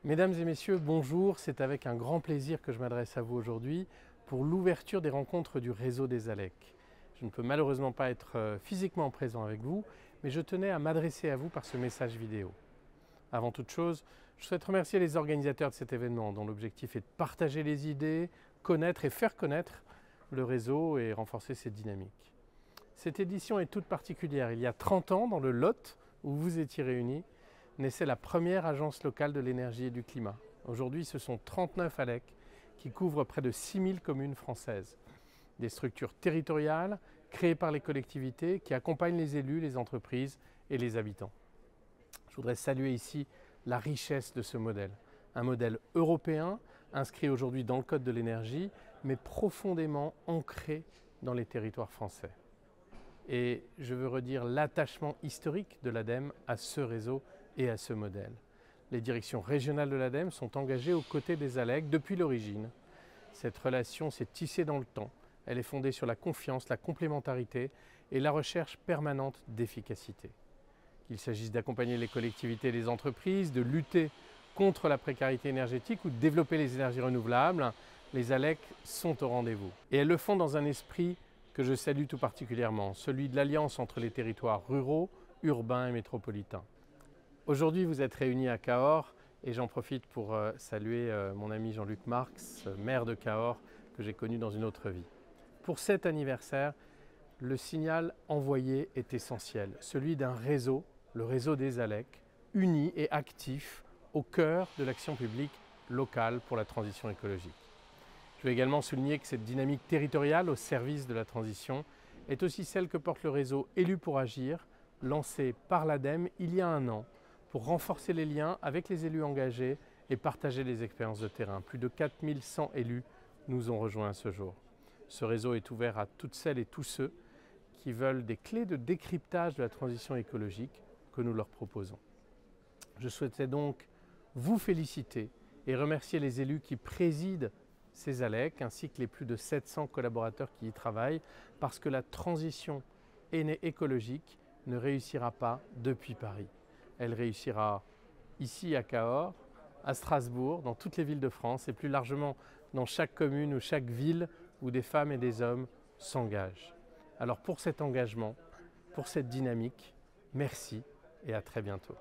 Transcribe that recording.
Mesdames et messieurs, bonjour. C'est avec un grand plaisir que je m'adresse à vous aujourd'hui pour l'ouverture des rencontres du réseau des ALEC. Je ne peux malheureusement pas être physiquement présent avec vous, mais je tenais à m'adresser à vous par ce message vidéo. Avant toute chose, je souhaite remercier les organisateurs de cet événement dont l'objectif est de partager les idées, connaître et faire connaître le réseau et renforcer cette dynamique. Cette édition est toute particulière. Il y a 30 ans, dans le Lot, où vous étiez réunis, naissait la première agence locale de l'énergie et du climat. Aujourd'hui, ce sont 39 ALEC qui couvrent près de 6000 communes françaises. Des structures territoriales créées par les collectivités qui accompagnent les élus, les entreprises et les habitants. Je voudrais saluer ici la richesse de ce modèle. Un modèle européen inscrit aujourd'hui dans le Code de l'énergie, mais profondément ancré dans les territoires français. Et je veux redire l'attachement historique de l'ADEME à ce réseau et à ce modèle. Les directions régionales de l'ADEME sont engagées aux côtés des ALEC depuis l'origine. Cette relation s'est tissée dans le temps. Elle est fondée sur la confiance, la complémentarité et la recherche permanente d'efficacité. Qu'il s'agisse d'accompagner les collectivités et les entreprises, de lutter contre la précarité énergétique ou de développer les énergies renouvelables, les ALEC sont au rendez-vous. Et elles le font dans un esprit que je salue tout particulièrement, celui de l'alliance entre les territoires ruraux, urbains et métropolitains. Aujourd'hui, vous êtes réunis à Cahors et j'en profite pour saluer mon ami Jean-Luc Marx, maire de Cahors, que j'ai connu dans une autre vie. Pour cet anniversaire, le signal envoyé est essentiel, celui d'un réseau, le réseau des ALEC, uni et actif au cœur de l'action publique locale pour la transition écologique. Je veux également souligner que cette dynamique territoriale au service de la transition est aussi celle que porte le réseau Élus pour agir, lancé par l'ADEME il y a un an, pour renforcer les liens avec les élus engagés et partager les expériences de terrain. Plus de 4100 élus nous ont rejoints à ce jour. Ce réseau est ouvert à toutes celles et tous ceux qui veulent des clés de décryptage de la transition écologique que nous leur proposons. Je souhaitais donc vous féliciter et remercier les élus qui président ces ALEC ainsi que les plus de 700 collaborateurs qui y travaillent parce que la transition écologique ne réussira pas depuis Paris. Elle réussira ici à Cahors, à Strasbourg, dans toutes les villes de France et plus largement dans chaque commune ou chaque ville où des femmes et des hommes s'engagent. Alors pour cet engagement, pour cette dynamique, merci et à très bientôt.